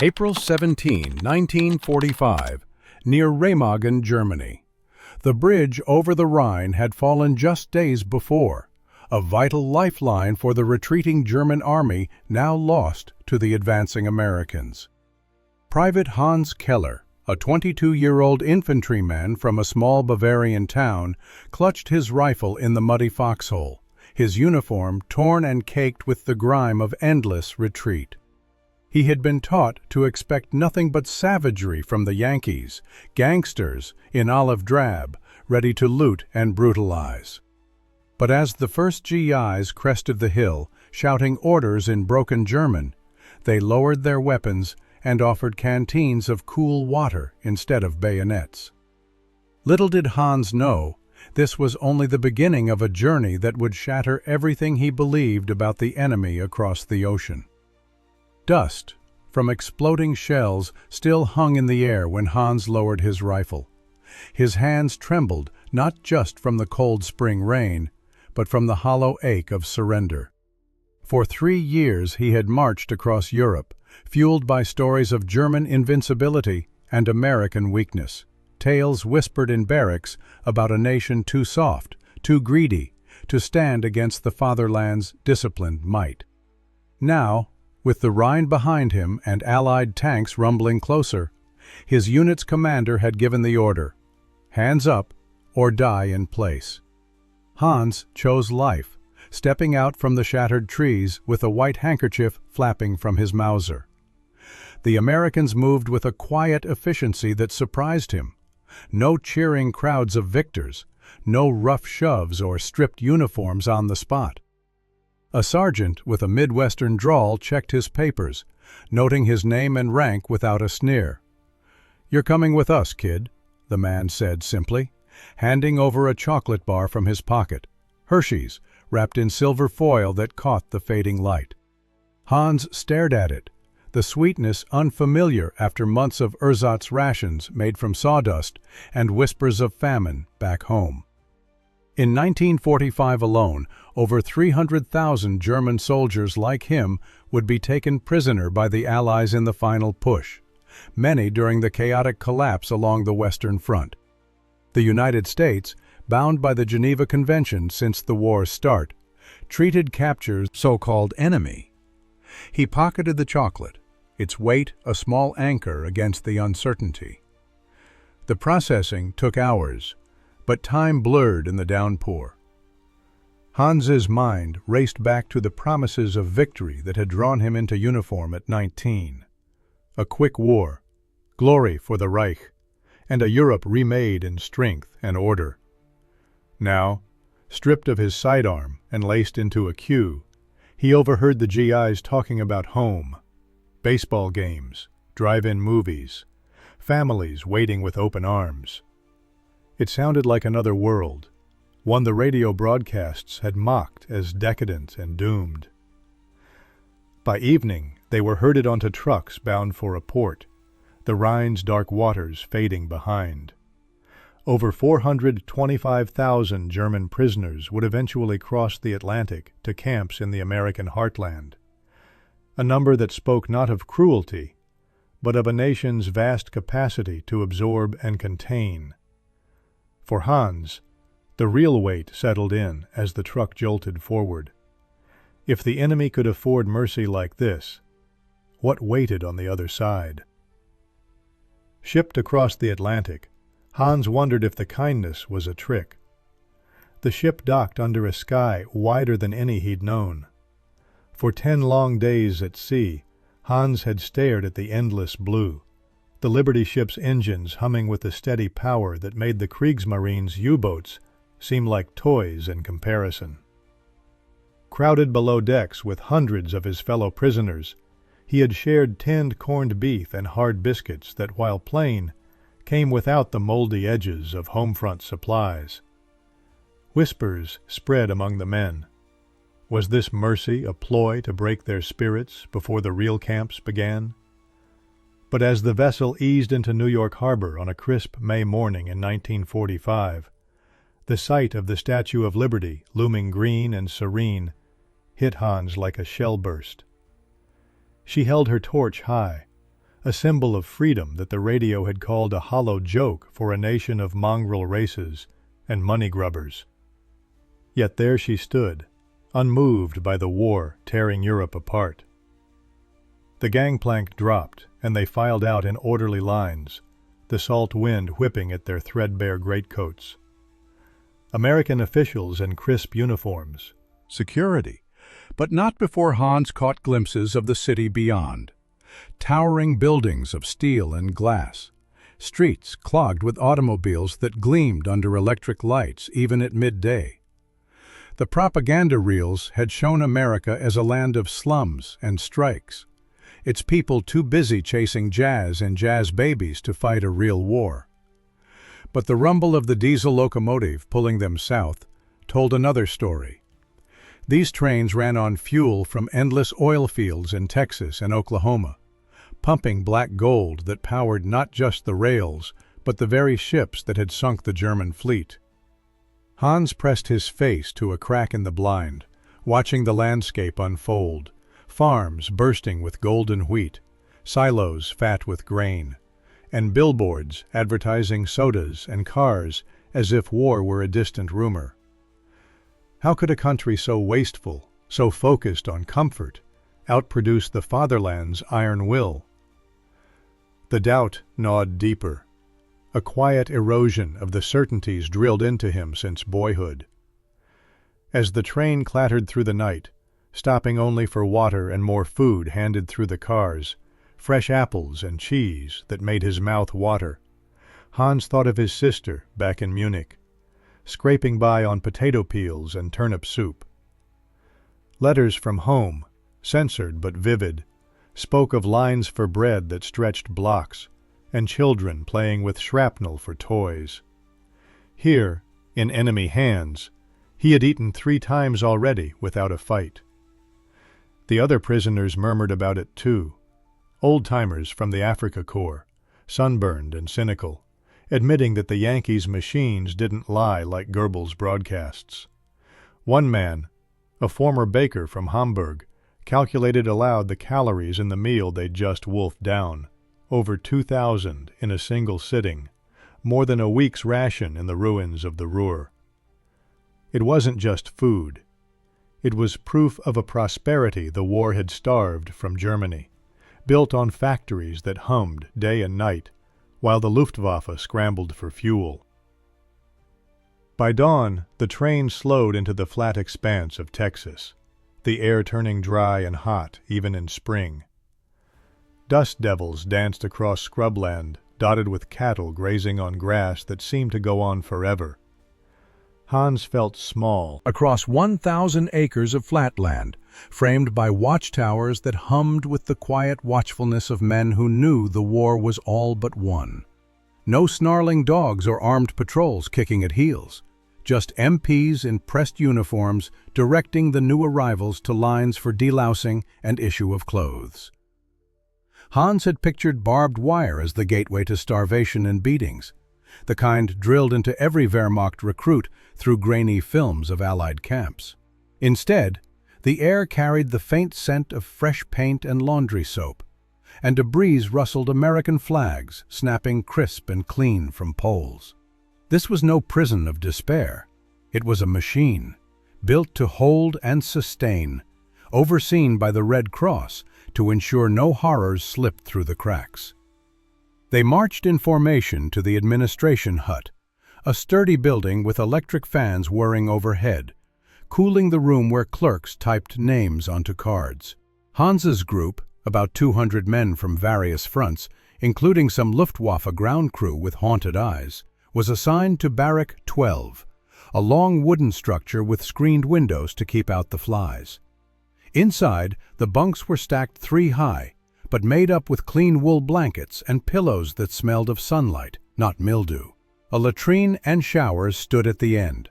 April 17, 1945, near Remagen, Germany. The bridge over the Rhine had fallen just days before, a vital lifeline for the retreating German army now lost to the advancing Americans. Private Hans Keller, a 22-year-old infantryman from a small Bavarian town, clutched his rifle in the muddy foxhole, his uniform torn and caked with the grime of endless retreat. He had been taught to expect nothing but savagery from the Yankees, gangsters in olive drab, ready to loot and brutalize. But as the first GIs crested the hill, shouting orders in broken German, they lowered their weapons and offered canteens of cool water instead of bayonets. Little did Hans know, this was only the beginning of a journey that would shatter everything he believed about the enemy across the ocean. Dust from exploding shells still hung in the air when Hans lowered his rifle. His hands trembled not just from the cold spring rain, but from the hollow ache of surrender. For 3 years he had marched across Europe, fueled by stories of German invincibility and American weakness, tales whispered in barracks about a nation too soft, too greedy, to stand against the fatherland's disciplined might. Now, with the Rhine behind him and Allied tanks rumbling closer, his unit's commander had given the order, hands up or die in place. Hans chose life, stepping out from the shattered trees with a white handkerchief flapping from his Mauser. The Americans moved with a quiet efficiency that surprised him. No cheering crowds of victors, no rough shoves or stripped uniforms on the spot. A sergeant with a Midwestern drawl checked his papers, noting his name and rank without a sneer. "You're coming with us, kid," the man said simply, handing over a chocolate bar from his pocket, Hershey's, wrapped in silver foil that caught the fading light. Hans stared at it, the sweetness unfamiliar after months of ersatz rations made from sawdust and whispers of famine back home. In 1945 alone, over 300,000 German soldiers like him would be taken prisoner by the Allies in the final push, many during the chaotic collapse along the Western Front. The United States, bound by the Geneva Convention since the war's start, treated capture's so-called enemy. He pocketed the chocolate, its weight a small anchor against the uncertainty. The processing took hours, but time blurred in the downpour. Hans's mind raced back to the promises of victory that had drawn him into uniform at 19. A quick war, glory for the Reich, and a Europe remade in strength and order. Now, stripped of his sidearm and laced into a queue, he overheard the GIs talking about home, baseball games, drive-in movies, families waiting with open arms. It sounded like another world, one the radio broadcasts had mocked as decadent and doomed. By evening, they were herded onto trucks bound for a port, the Rhine's dark waters fading behind. Over 425,000 German prisoners would eventually cross the Atlantic to camps in the American heartland, a number that spoke not of cruelty, but of a nation's vast capacity to absorb and contain. For Hans, the real weight settled in as the truck jolted forward. If the enemy could afford mercy like this, what waited on the other side? Shipped across the Atlantic, Hans wondered if the kindness was a trick. The ship docked under a sky wider than any he'd known. For 10 long days at sea, Hans had stared at the endless blue, the Liberty ship's engines humming with the steady power that made the Kriegsmarine's U-boats seem like toys in comparison. Crowded below decks with hundreds of his fellow prisoners, he had shared tinned corned beef and hard biscuits that, while plain, came without the moldy edges of home-front supplies. Whispers spread among the men. Was this mercy a ploy to break their spirits before the real camps began? But as the vessel eased into New York Harbor on a crisp May morning in 1945, the sight of the Statue of Liberty, looming green and serene, hit Hans like a shell burst. She held her torch high, a symbol of freedom that the radio had called a hollow joke for a nation of mongrel races and money grubbers. Yet there she stood, unmoved by the war tearing Europe apart. The gangplank dropped, and they filed out in orderly lines, the salt wind whipping at their threadbare greatcoats. American officials in crisp uniforms. Security, but not before Hans caught glimpses of the city beyond. Towering buildings of steel and glass, streets clogged with automobiles that gleamed under electric lights even at midday. The propaganda reels had shown America as a land of slums and strikes, its people too busy chasing jazz and jazz babies to fight a real war. But the rumble of the diesel locomotive pulling them south told another story. These trains ran on fuel from endless oil fields in Texas and Oklahoma, pumping black gold that powered not just the rails, but the very ships that had sunk the German fleet. Hans pressed his face to a crack in the blind, watching the landscape unfold, farms bursting with golden wheat, silos fat with grain, and billboards advertising sodas and cars as if war were a distant rumor. How could a country so wasteful, so focused on comfort, outproduce the fatherland's iron will? The doubt gnawed deeper, a quiet erosion of the certainties drilled into him since boyhood. As the train clattered through the night, stopping only for water and more food handed through the cars, fresh apples and cheese that made his mouth water, Hans thought of his sister back in Munich, scraping by on potato peels and turnip soup. Letters from home, censored but vivid, spoke of lines for bread that stretched blocks, and children playing with shrapnel for toys. Here, in enemy hands, he had eaten 3 times already without a fight. The other prisoners murmured about it too, old-timers from the Africa Corps, sunburned and cynical, admitting that the Yankees' machines didn't lie like Goebbels' broadcasts. One man, a former baker from Hamburg, calculated aloud the calories in the meal they'd just wolfed down. Over 2,000 in a single sitting, more than a week's ration in the ruins of the Ruhr. It wasn't just food. It was proof of a prosperity the war had starved from Germany, built on factories that hummed day and night, while the Luftwaffe scrambled for fuel. By dawn, the train slowed into the flat expanse of Texas, the air turning dry and hot even in spring. Dust devils danced across scrubland, dotted with cattle grazing on grass that seemed to go on forever. Hans felt small across 1,000 acres of flatland, framed by watchtowers that hummed with the quiet watchfulness of men who knew the war was all but won. No snarling dogs or armed patrols kicking at heels, just MPs in pressed uniforms directing the new arrivals to lines for delousing and issue of clothes. Hans had pictured barbed wire as the gateway to starvation and beatings, the kind drilled into every Wehrmacht recruit through grainy films of Allied camps. Instead, the air carried the faint scent of fresh paint and laundry soap, and a breeze rustled American flags, snapping crisp and clean from poles. This was no prison of despair. It was a machine, built to hold and sustain, overseen by the Red Cross to ensure no horrors slipped through the cracks. They marched in formation to the administration hut, a sturdy building with electric fans whirring overhead, cooling the room where clerks typed names onto cards. Hans's group, about 200 men from various fronts, including some Luftwaffe ground crew with haunted eyes, was assigned to Barrack 12, a long wooden structure with screened windows to keep out the flies. Inside, the bunks were stacked 3 high, but made up with clean wool blankets and pillows that smelled of sunlight, not mildew. A latrine and showers stood at the end,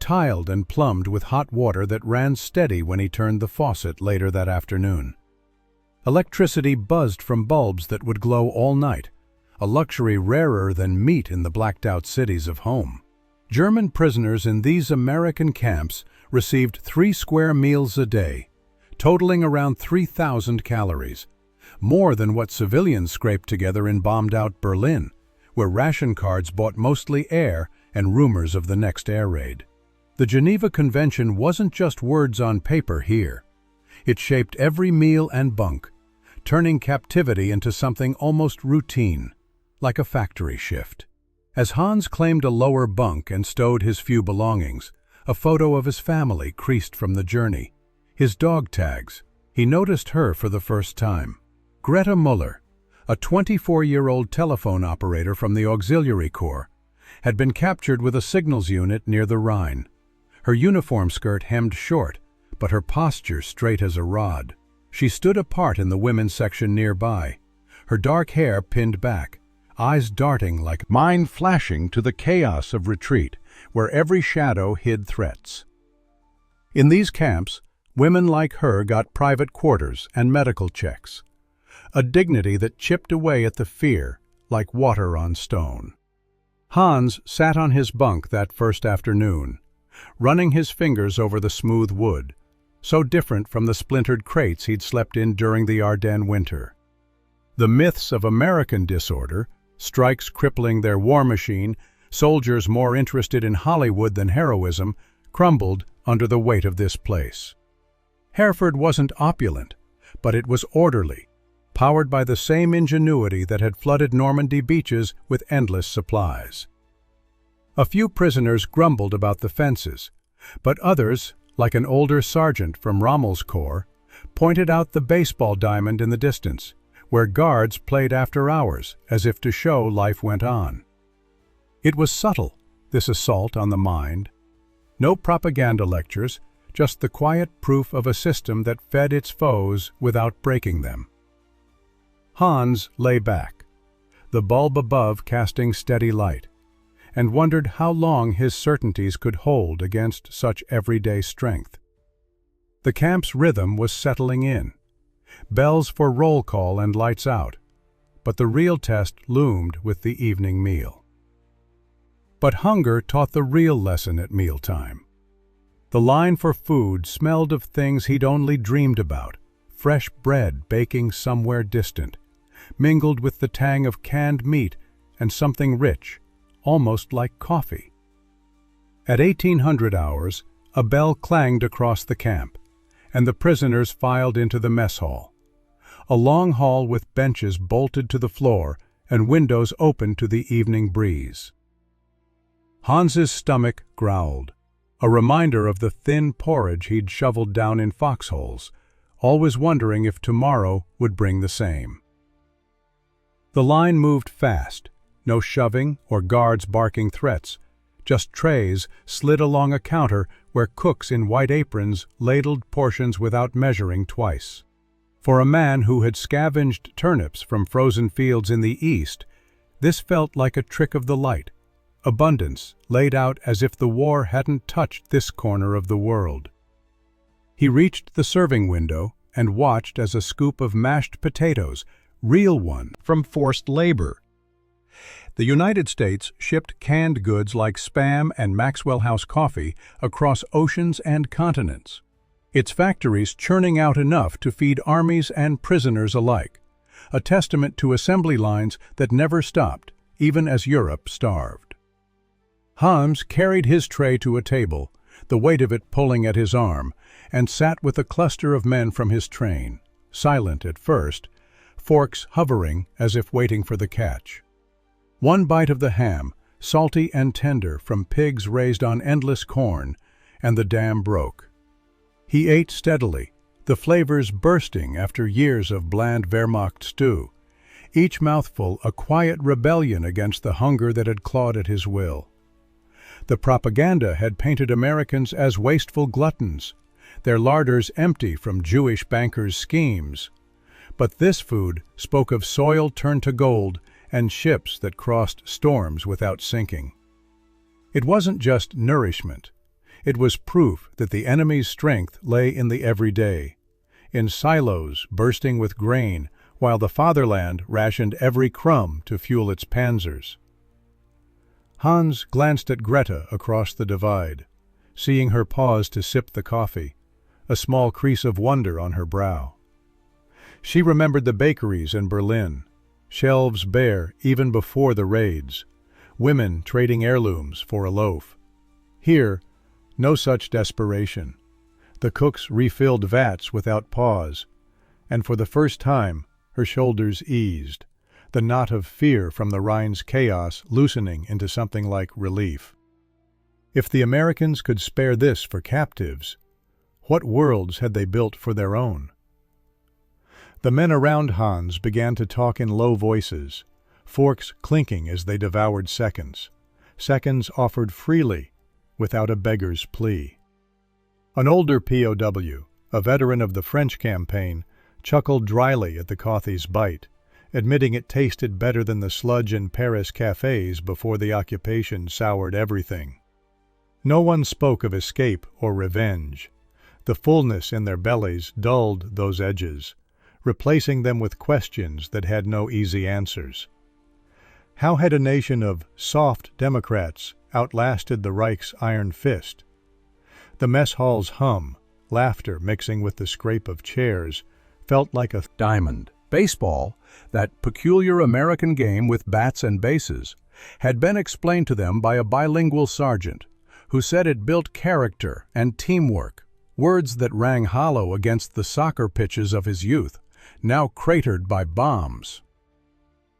tiled and plumbed with hot water that ran steady when he turned the faucet later that afternoon. Electricity buzzed from bulbs that would glow all night, a luxury rarer than meat in the blacked-out cities of home. German prisoners in these American camps received 3 square meals a day, totaling around 3,000 calories, more than what civilians scraped together in bombed-out Berlin, where ration cards bought mostly air and rumors of the next air raid. The Geneva Convention wasn't just words on paper here. It shaped every meal and bunk, turning captivity into something almost routine, like a factory shift. As Hans claimed a lower bunk and stowed his few belongings, a photo of his family creased from the journey. His dog tags. He noticed her for the first time. Greta Müller, a 24-year-old telephone operator from the Auxiliary Corps, had been captured with a signals unit near the Rhine. Her uniform skirt hemmed short, but her posture straight as a rod. She stood apart in the women's section nearby, her dark hair pinned back, eyes darting like mine flashing to the chaos of retreat, where every shadow hid threats. In these camps, women like her got private quarters and medical checks, a dignity that chipped away at the fear like water on stone. Hans sat on his bunk that first afternoon, running his fingers over the smooth wood, so different from the splintered crates he'd slept in during the Ardennes winter. The myths of American disorder, strikes crippling their war machine, soldiers more interested in Hollywood than heroism, crumbled under the weight of this place. Hereford wasn't opulent, but it was orderly, powered by the same ingenuity that had flooded Normandy beaches with endless supplies. A few prisoners grumbled about the fences, but others, like an older sergeant from Rommel's corps, pointed out the baseball diamond in the distance, where guards played after hours as if to show life went on. It was subtle, this assault on the mind. No propaganda lectures, just the quiet proof of a system that fed its foes without breaking them. Hans lay back, the bulb above casting steady light, and wondered how long his certainties could hold against such everyday strength. The camp's rhythm was settling in, bells for roll call and lights out, but the real test loomed with the evening meal. But hunger taught the real lesson at mealtime. The line for food smelled of things he'd only dreamed about, fresh bread baking somewhere distant, mingled with the tang of canned meat and something rich, almost like coffee. At 1800 hours, a bell clanged across the camp, and the prisoners filed into the mess hall, a long hall with benches bolted to the floor and windows open to the evening breeze. Hans's stomach growled, a reminder of the thin porridge he'd shoveled down in foxholes, always wondering if tomorrow would bring the same. The line moved fast, no shoving or guards barking threats, just trays slid along a counter where cooks in white aprons ladled portions without measuring twice. For a man who had scavenged turnips from frozen fields in the east, this felt like a trick of the light, abundance laid out as if the war hadn't touched this corner of the world. He reached the serving window and watched as a scoop of mashed potatoes, real one, from forced labor. The United States shipped canned goods like Spam and Maxwell House coffee across oceans and continents, its factories churning out enough to feed armies and prisoners alike, a testament to assembly lines that never stopped, even as Europe starved. Hans carried his tray to a table, the weight of it pulling at his arm, and sat with a cluster of men from his train, silent at first, forks hovering as if waiting for the catch. One bite of the ham, salty and tender from pigs raised on endless corn, and the dam broke. He ate steadily, the flavors bursting after years of bland Wehrmacht stew, each mouthful a quiet rebellion against the hunger that had clawed at his will. The propaganda had painted Americans as wasteful gluttons, their larders empty from Jewish bankers' schemes. But this food spoke of soil turned to gold and ships that crossed storms without sinking. It wasn't just nourishment. It was proof that the enemy's strength lay in the everyday, in silos bursting with grain, while the fatherland rationed every crumb to fuel its panzers. Hans glanced at Greta across the divide, seeing her pause to sip the coffee, a small crease of wonder on her brow. She remembered the bakeries in Berlin, shelves bare even before the raids, women trading heirlooms for a loaf. Here, no such desperation. The cooks refilled vats without pause, and for the first time her shoulders eased, the knot of fear from the Rhine's chaos loosening into something like relief. If the Americans could spare this for captives, what worlds had they built for their own? The men around Hans began to talk in low voices, forks clinking as they devoured seconds offered freely, without a beggar's plea. An older POW, a veteran of the French campaign, chuckled dryly at the coffee's bite, admitting it tasted better than the sludge in Paris cafes before the occupation soured everything. No one spoke of escape or revenge. The fullness in their bellies dulled those edges, replacing them with questions that had no easy answers. How had a nation of soft Democrats outlasted the Reich's iron fist? The mess hall's hum, laughter mixing with the scrape of chairs, felt like a diamond. Baseball, that peculiar American game with bats and bases, had been explained to them by a bilingual sergeant, who said it built character and teamwork, words that rang hollow against the soccer pitches of his youth, now cratered by bombs.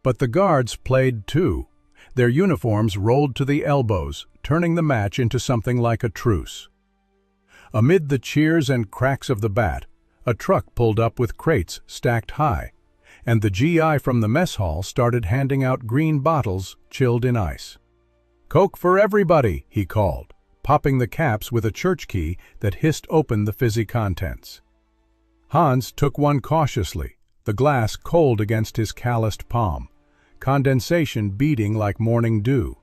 But the guards played too. Their uniforms rolled to the elbows, turning the match into something like a truce. Amid the cheers and cracks of the bat, a truck pulled up with crates stacked high, and the GI from the mess hall started handing out green bottles chilled in ice. "Coke for everybody," he called, popping the caps with a church key that hissed open the fizzy contents. Hans took one cautiously, the glass cold against his calloused palm, condensation beading like morning dew.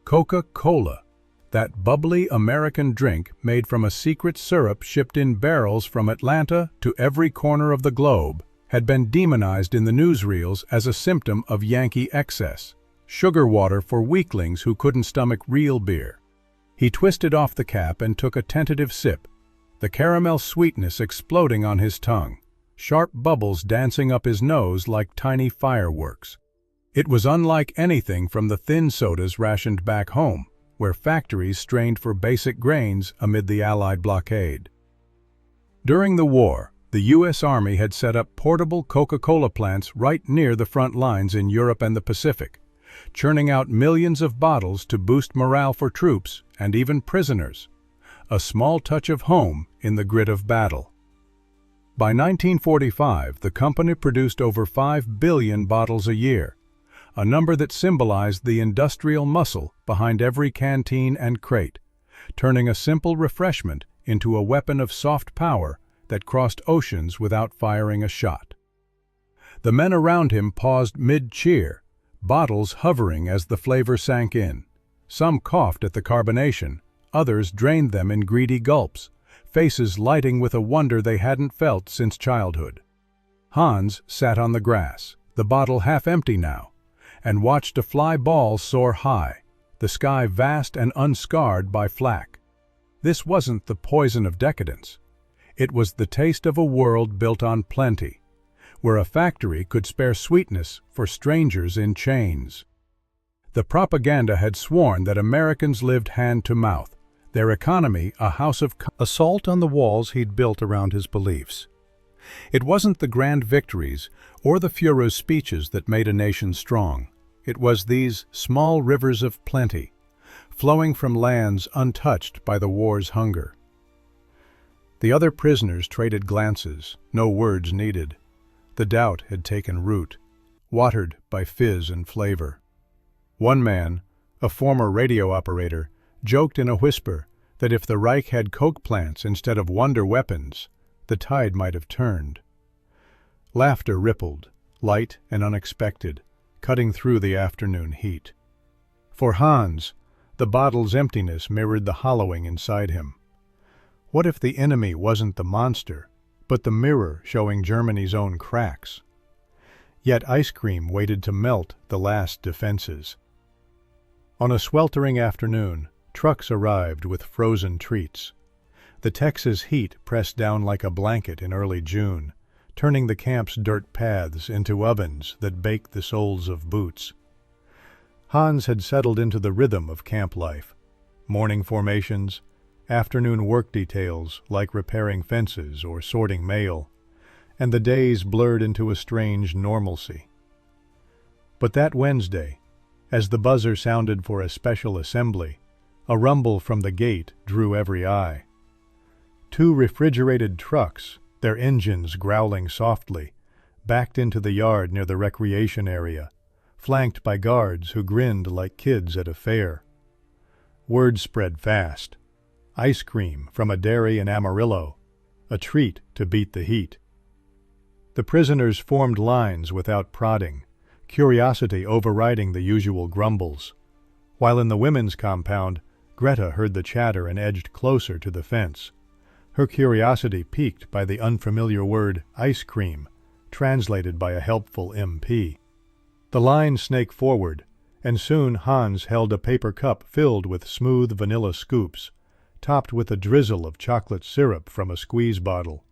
Coca-Cola, that bubbly American drink made from a secret syrup shipped in barrels from Atlanta to every corner of the globe, had been demonized in the newsreels as a symptom of Yankee excess, sugar water for weaklings who couldn't stomach real beer. He twisted off the cap and took a tentative sip, the caramel sweetness exploding on his tongue, sharp bubbles dancing up his nose like tiny fireworks. It was unlike anything from the thin sodas rationed back home, where factories strained for basic grains amid the Allied blockade. During the war, the U.S. Army had set up portable Coca-Cola plants right near the front lines in Europe and the Pacific, churning out millions of bottles to boost morale for troops and even prisoners, a small touch of home in the grit of battle. By 1945, the company produced over 5 billion bottles a year, a number that symbolized the industrial muscle behind every canteen and crate, turning a simple refreshment into a weapon of soft power that crossed oceans without firing a shot. The men around him paused mid-cheer, bottles hovering as the flavor sank in. Some coughed at the carbonation, others drained them in greedy gulps, faces lighting with a wonder they hadn't felt since childhood. Hans sat on the grass, the bottle half empty now, and watched a fly ball soar high, the sky vast and unscarred by flak. This wasn't the poison of decadence. It was the taste of a world built on plenty, where a factory could spare sweetness for strangers in chains. The propaganda had sworn that Americans lived hand to mouth, their economy a house of assault on the walls he'd built around his beliefs. It wasn't the grand victories or the Führer's speeches that made a nation strong. It was these small rivers of plenty, flowing from lands untouched by the war's hunger. The other prisoners traded glances, no words needed. The doubt had taken root, watered by fizz and flavor. One man, a former radio operator, joked in a whisper that if the Reich had coke plants instead of wonder weapons, the tide might have turned. Laughter rippled, light and unexpected, cutting through the afternoon heat. For Hans, the bottle's emptiness mirrored the hollowing inside him. What if the enemy wasn't the monster, but the mirror showing Germany's own cracks? Yet ice cream waited to melt the last defenses. On a sweltering afternoon, trucks arrived with frozen treats. The Texas heat pressed down like a blanket in early June, turning the camp's dirt paths into ovens that baked the soles of boots. Hans had settled into the rhythm of camp life. Morning formations, afternoon work details like repairing fences or sorting mail, and the days blurred into a strange normalcy. But that Wednesday, as the buzzer sounded for a special assembly, a rumble from the gate drew every eye. 2 refrigerated trucks, their engines growling softly, backed into the yard near the recreation area, flanked by guards who grinned like kids at a fair. Word spread fast. Ice cream from a dairy in Amarillo, a treat to beat the heat. The prisoners formed lines without prodding, curiosity overriding the usual grumbles. While in the women's compound, Greta heard the chatter and edged closer to the fence. Her curiosity piqued by the unfamiliar word ice cream, translated by a helpful MP. The line snaked forward, and soon Hans held a paper cup filled with smooth vanilla scoops, topped with a drizzle of chocolate syrup from a squeeze bottle.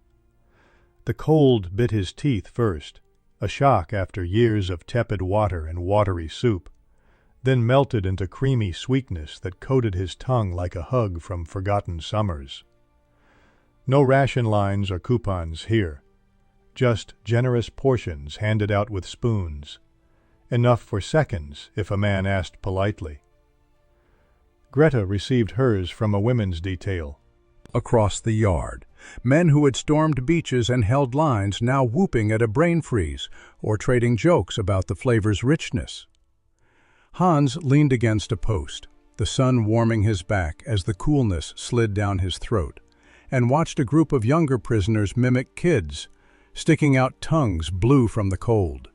The cold bit his teeth first, a shock after years of tepid water and watery soup, then melted into creamy sweetness that coated his tongue like a hug from forgotten summers. No ration lines or coupons here, just generous portions handed out with spoons, enough for seconds if a man asked politely. Greta received hers from a women's detail. Across the yard, men who had stormed beaches and held lines now whooping at a brain freeze or trading jokes about the flavor's richness. Hans leaned against a post, the sun warming his back as the coolness slid down his throat, and watched a group of younger prisoners mimic kids, sticking out tongues blue from the cold.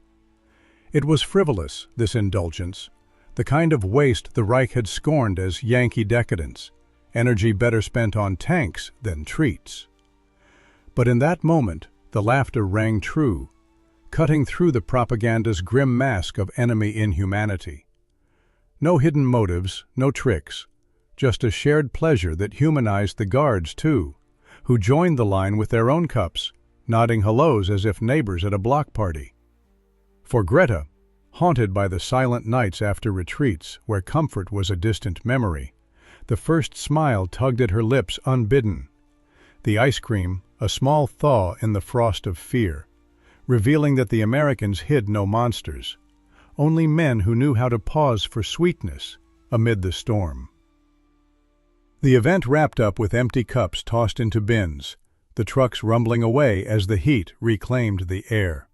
It was frivolous, this indulgence, the kind of waste the Reich had scorned as Yankee decadence, energy better spent on tanks than treats. But in that moment, the laughter rang true, cutting through the propaganda's grim mask of enemy inhumanity. No hidden motives, no tricks, just a shared pleasure that humanized the guards too, who joined the line with their own cups, nodding hellos as if neighbors at a block party. For Greta, haunted by the silent nights after retreats where comfort was a distant memory, the first smile tugged at her lips unbidden. The ice cream, a small thaw in the frost of fear, revealing that the Americans hid no monsters, only men who knew how to pause for sweetness amid the storm. The event wrapped up with empty cups tossed into bins, the trucks rumbling away as the heat reclaimed the air.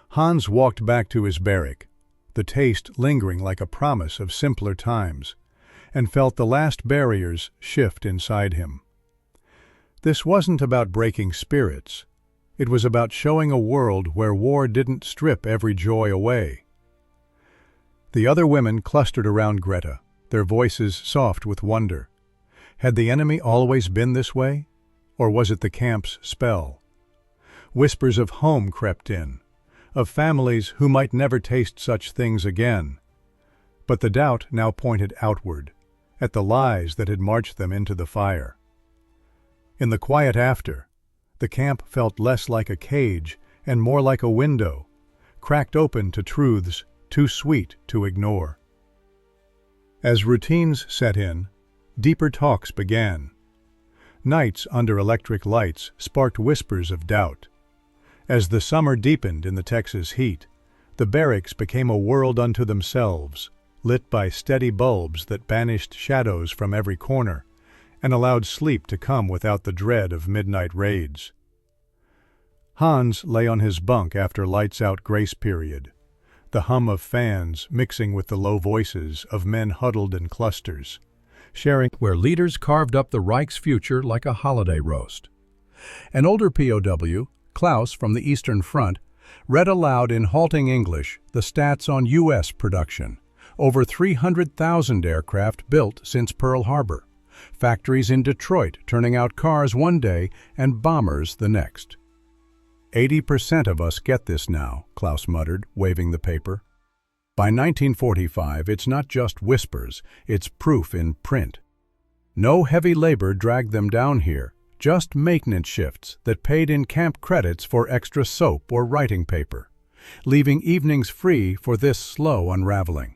Hans walked back to his barrack, the taste lingering like a promise of simpler times, and felt the last barriers shift inside him. This wasn't about breaking spirits. It was about showing a world where war didn't strip every joy away. The other women clustered around Greta, their voices soft with wonder. Had the enemy always been this way? Or was it the camp's spell? Whispers of home crept in, of families who might never taste such things again. But the doubt now pointed outward, at the lies that had marched them into the fire. In the quiet after, the camp felt less like a cage and more like a window, cracked open to truths too sweet to ignore. As routines set in, deeper talks began. Nights under electric lights sparked whispers of doubt. As the summer deepened in the Texas heat, the barracks became a world unto themselves, lit by steady bulbs that banished shadows from every corner and allowed sleep to come without the dread of midnight raids. Hans lay on his bunk after lights-out grace period, the hum of fans mixing with the low voices of men huddled in clusters, sharing where leaders carved up the Reich's future like a holiday roast. An older POW, Klaus from the Eastern Front, read aloud in halting English the stats on U.S. production. Over 300,000 aircraft built since Pearl Harbor. Factories in Detroit turning out cars one day and bombers the next. 80% of us get this now, Klaus muttered, waving the paper. By 1945, it's not just whispers, it's proof in print. No heavy labor dragged them down here, just maintenance shifts that paid in camp credits for extra soap or writing paper, leaving evenings free for this slow unraveling.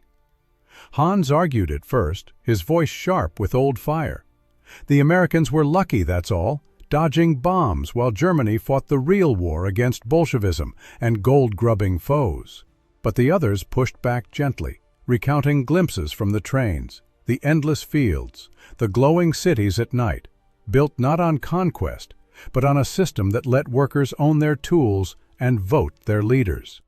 Hans argued at first, his voice sharp with old fire. The Americans were lucky, that's all, dodging bombs while Germany fought the real war against Bolshevism and gold-grubbing foes. But the others pushed back gently, recounting glimpses from the trains, the endless fields, the glowing cities at night, built not on conquest, but on a system that let workers own their tools and vote their leaders.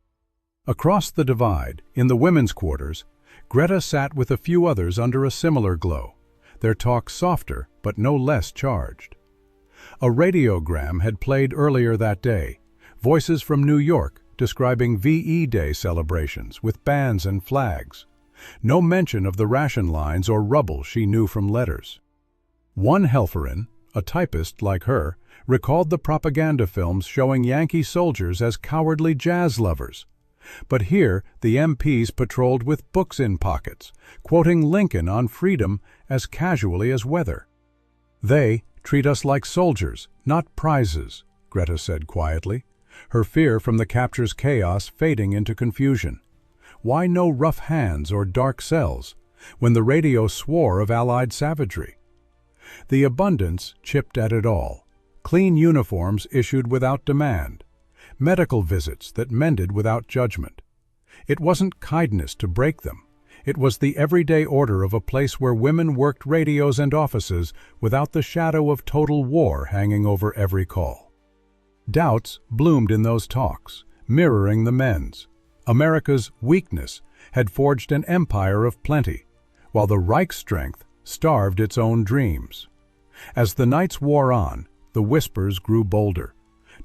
Across the divide, in the women's quarters, Greta sat with a few others under a similar glow, their talk softer but no less charged. A radiogram had played earlier that day, voices from New York describing VE Day celebrations with bands and flags. No mention of the ration lines or rubble she knew from letters. One Helferin, a typist like her, recalled the propaganda films showing Yankee soldiers as cowardly jazz lovers. But here the MPs patrolled with books in pockets, quoting Lincoln on freedom as casually as weather. "They treat us like soldiers, not prizes," Greta said quietly, her fear from the capture's chaos fading into confusion. Why no rough hands or dark cells, when the radio swore of Allied savagery? The abundance chipped at it all. Clean uniforms issued without demand. Medical visits that mended without judgment. It wasn't kindness to break them. It was the everyday order of a place where women worked radios and offices without the shadow of total war hanging over every call. Doubts bloomed in those talks, mirroring the men's. America's weakness had forged an empire of plenty, while the Reich's strength starved its own dreams. As the nights wore on, the whispers grew bolder,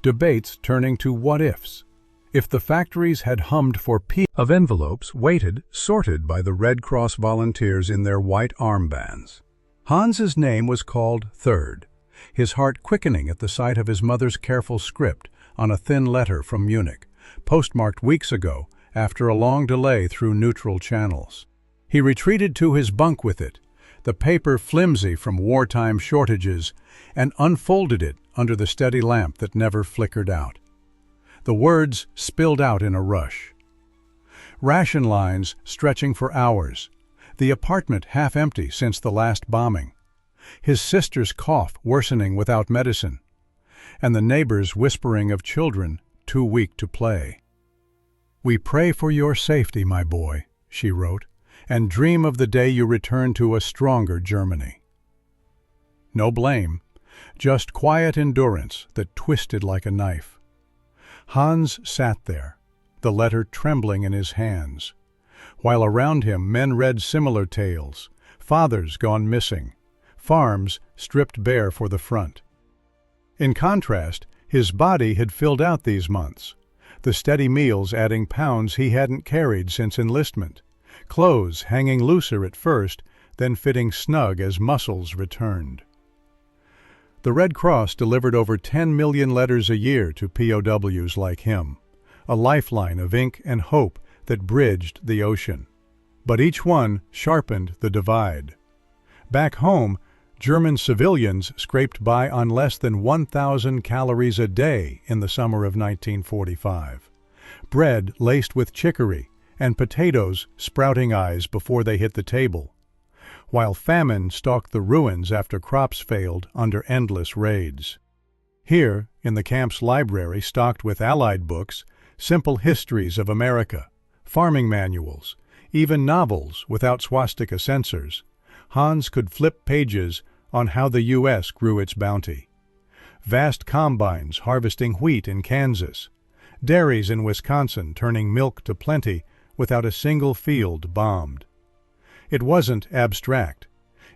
debates turning to what-ifs. If the factories had hummed for peace of envelopes waited, sorted by the Red Cross volunteers in their white armbands. Hans's name was called third, his heart quickening at the sight of his mother's careful script on a thin letter from Munich, postmarked weeks ago after a long delay through neutral channels. He retreated to his bunk with it, the paper flimsy from wartime shortages, and unfolded it under the steady lamp that never flickered out. The words spilled out in a rush. Ration lines stretching for hours, the apartment half empty since the last bombing, his sister's cough worsening without medicine, and the neighbors whispering of children too weak to play. "We pray for your safety, my boy," she wrote, "and dream of the day you return to a stronger Germany." No blame, just quiet endurance that twisted like a knife. Hans sat there, the letter trembling in his hands, while around him men read similar tales, fathers gone missing, farms stripped bare for the front. In contrast, his body had filled out these months, the steady meals adding pounds he hadn't carried since enlistment, clothes hanging looser at first, then fitting snug as muscles returned. The Red Cross delivered over 10 million letters a year to POWs like him, a lifeline of ink and hope that bridged the ocean. But each one sharpened the divide. Back home, German civilians scraped by on less than 1,000 calories a day in the summer of 1945. Bread laced with chicory and potatoes sprouting eyes before they hit the table, while famine stalked the ruins after crops failed under endless raids. Here, in the camp's library stocked with Allied books, simple histories of America, farming manuals, even novels without swastika censors, Hans could flip pages on how the U.S. grew its bounty. Vast combines harvesting wheat in Kansas, dairies in Wisconsin turning milk to plenty without a single field bombed. It wasn't abstract.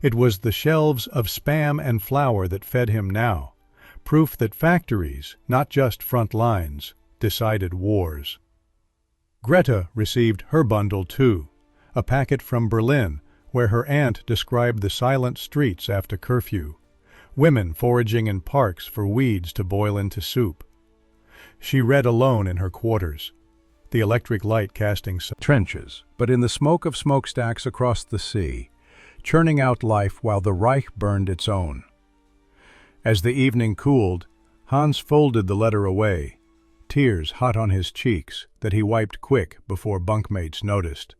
It was the shelves of Spam and flour that fed him now, proof that factories, not just front lines, decided wars. Greta received her bundle too, a packet from Berlin, where her aunt described the silent streets after curfew, women foraging in parks for weeds to boil into soup. She read alone in her quarters, the electric light casting trenches, but in the smoke of smokestacks across the sea, churning out life while the Reich burned its own. As the evening cooled, Hans folded the letter away, tears hot on his cheeks that he wiped quick before bunkmates noticed.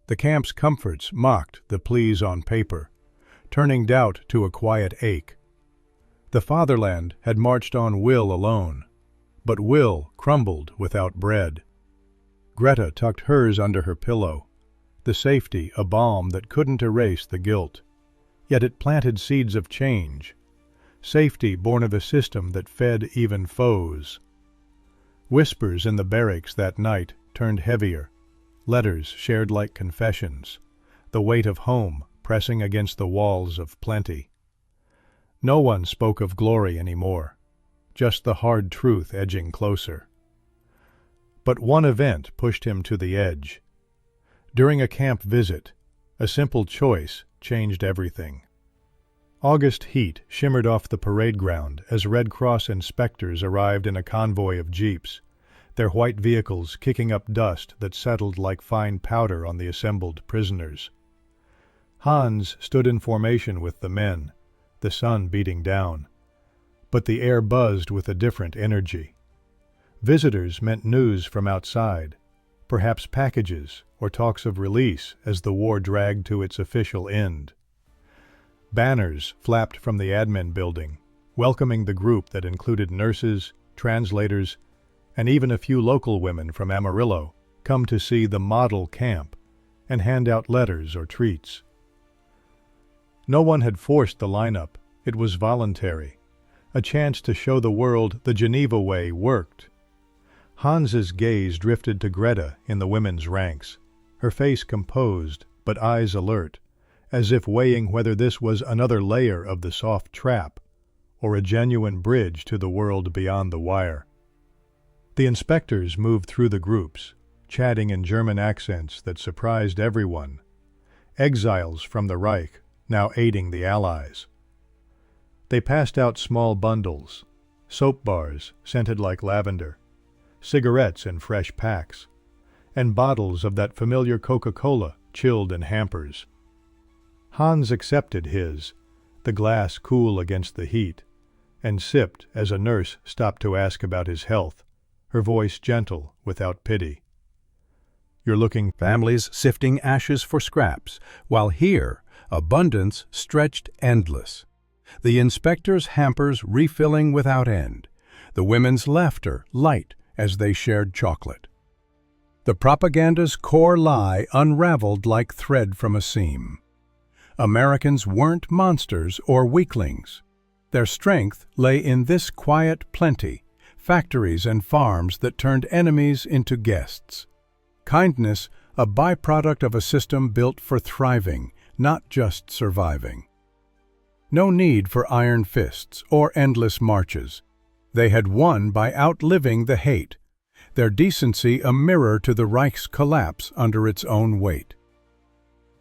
The camp's comforts mocked the pleas on paper, turning doubt to a quiet ache. The fatherland had marched on will alone, but will crumbled without bread. Greta tucked hers under her pillow, the safety a balm that couldn't erase the guilt. Yet it planted seeds of change, safety born of a system that fed even foes. Whispers in the barracks that night turned heavier, letters shared like confessions, the weight of home pressing against the walls of plenty. No one spoke of glory anymore, just the hard truth edging closer. But one event pushed him to the edge. During a camp visit, a simple choice changed everything. August heat shimmered off the parade ground as Red Cross inspectors arrived in a convoy of jeeps, their white vehicles kicking up dust that settled like fine powder on the assembled prisoners. Hans stood in formation with the men, the sun beating down, but the air buzzed with a different energy. Visitors meant news from outside, perhaps packages or talks of release as the war dragged to its official end. Banners flapped from the admin building, welcoming the group that included nurses, translators, and even a few local women from Amarillo come to see the model camp and hand out letters or treats. No one had forced the lineup, it was voluntary, a chance to show the world the Geneva way worked. Hans's gaze drifted to Greta in the women's ranks, her face composed but eyes alert, as if weighing whether this was another layer of the soft trap or a genuine bridge to the world beyond the wire. The inspectors moved through the groups, chatting in German accents that surprised everyone. Exiles from the Reich, now aiding the Allies. They passed out small bundles, soap bars scented like lavender, cigarettes in fresh packs, and bottles of that familiar Coca-Cola chilled in hampers. Hans accepted his, the glass cool against the heat, and sipped as a nurse stopped to ask about his health, her voice gentle without pity. You're looking families sifting ashes for scraps, while here abundance stretched endless. The inspectors' hampers refilling without end, the women's laughter light as they shared chocolate. The propaganda's core lie unraveled like thread from a seam. Americans weren't monsters or weaklings. Their strength lay in this quiet plenty, factories and farms that turned enemies into guests. Kindness, a byproduct of a system built for thriving, not just surviving. No need for iron fists or endless marches. They had won by outliving the hate, their decency a mirror to the Reich's collapse under its own weight.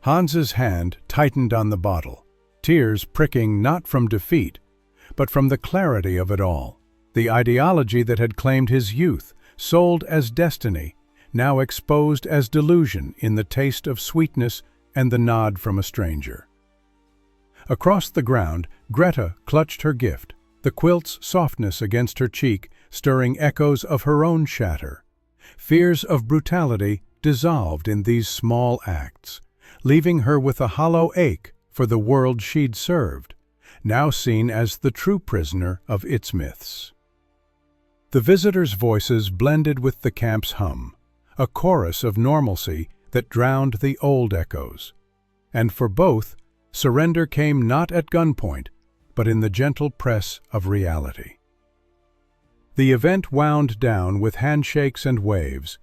Hans's hand tightened on the bottle, tears pricking not from defeat, but from the clarity of it all. The ideology that had claimed his youth, sold as destiny, now exposed as delusion in the taste of sweetness and the nod from a stranger. Across the ground, Greta clutched her gift, the quilt's softness against her cheek stirring echoes of her own shatter. Fears of brutality dissolved in these small acts, leaving her with a hollow ache for the world she'd served, now seen as the true prisoner of its myths. The visitors' voices blended with the camp's hum, a chorus of normalcy that drowned the old echoes. And for both, surrender came not at gunpoint, but in the gentle press of reality. The event wound down with handshakes and waves,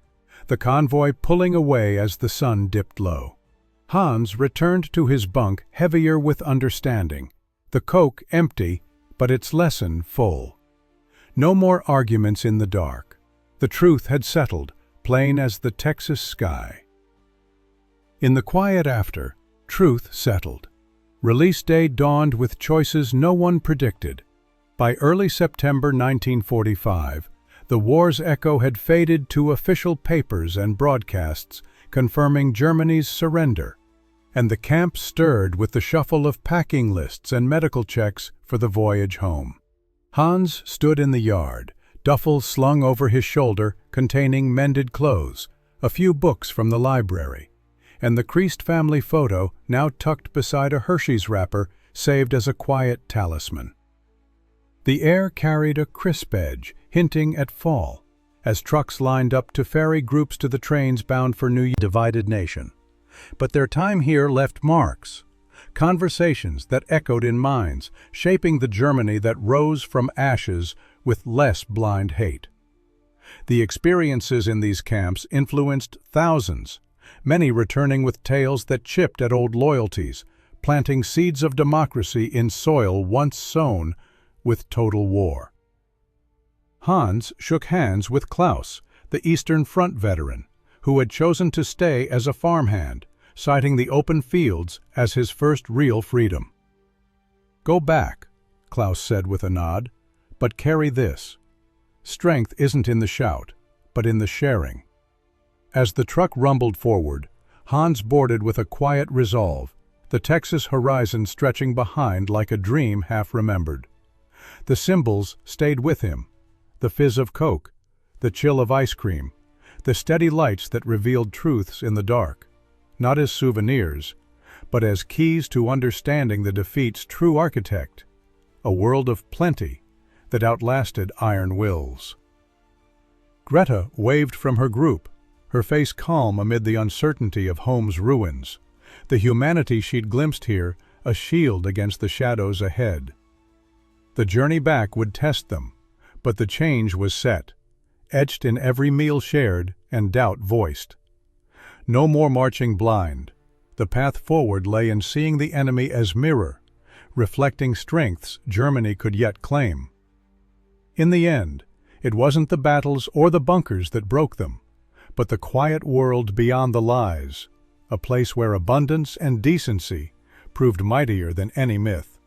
the convoy pulling away as the sun dipped low. Hans returned to his bunk heavier with understanding, the Coke empty, but its lesson full. No more arguments in the dark. The truth had settled, plain as the Texas sky. In the quiet after, truth settled. Release day dawned with choices no one predicted. By early September 1945, the war's echo had faded to official papers and broadcasts confirming Germany's surrender. and the camp stirred with the shuffle of packing lists and medical checks for the voyage home. Hans stood in the yard, duffel slung over his shoulder containing mended clothes, a few books from the library, and the creased family photo now tucked beside a Hershey's wrapper saved as a quiet talisman. The air carried a crisp edge, hinting at fall, as trucks lined up to ferry groups to the trains bound for New York. Divided nation. But their time here left marks, conversations that echoed in minds, shaping the Germany that rose from ashes with less blind hate. The experiences in these camps influenced thousands, many returning with tales that chipped at old loyalties, planting seeds of democracy in soil once sown with total war. Hans shook hands with Klaus, the Eastern Front veteran, who had chosen to stay as a farmhand, citing the open fields as his first real freedom. "Go back," Klaus said with a nod, "but carry this. Strength isn't in the shout, but in the sharing." As the truck rumbled forward, Hans boarded with a quiet resolve, the Texas horizon stretching behind like a dream half remembered. The symbols stayed with him, the fizz of Coke, the chill of ice cream, the steady lights that revealed truths in the dark, not as souvenirs, but as keys to understanding the defeat's true architect, a world of plenty that outlasted iron wills. Greta waved from her group, her face calm amid the uncertainty of home's ruins, the humanity she'd glimpsed here a shield against the shadows ahead. The journey back would test them, but the change was set, etched in every meal shared and doubt voiced. No more marching blind. The path forward lay in seeing the enemy as mirror, reflecting strengths Germany could yet claim. In the end, it wasn't the battles or the bunkers that broke them, but the quiet world beyond the lies, a place where abundance and decency proved mightier than any myth.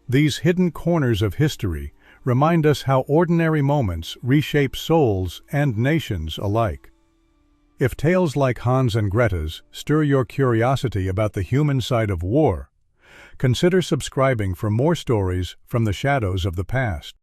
These hidden corners of history remind us how ordinary moments reshape souls and nations alike. If tales like Hans and Greta's stir your curiosity about the human side of war, consider subscribing for more stories from the shadows of the past.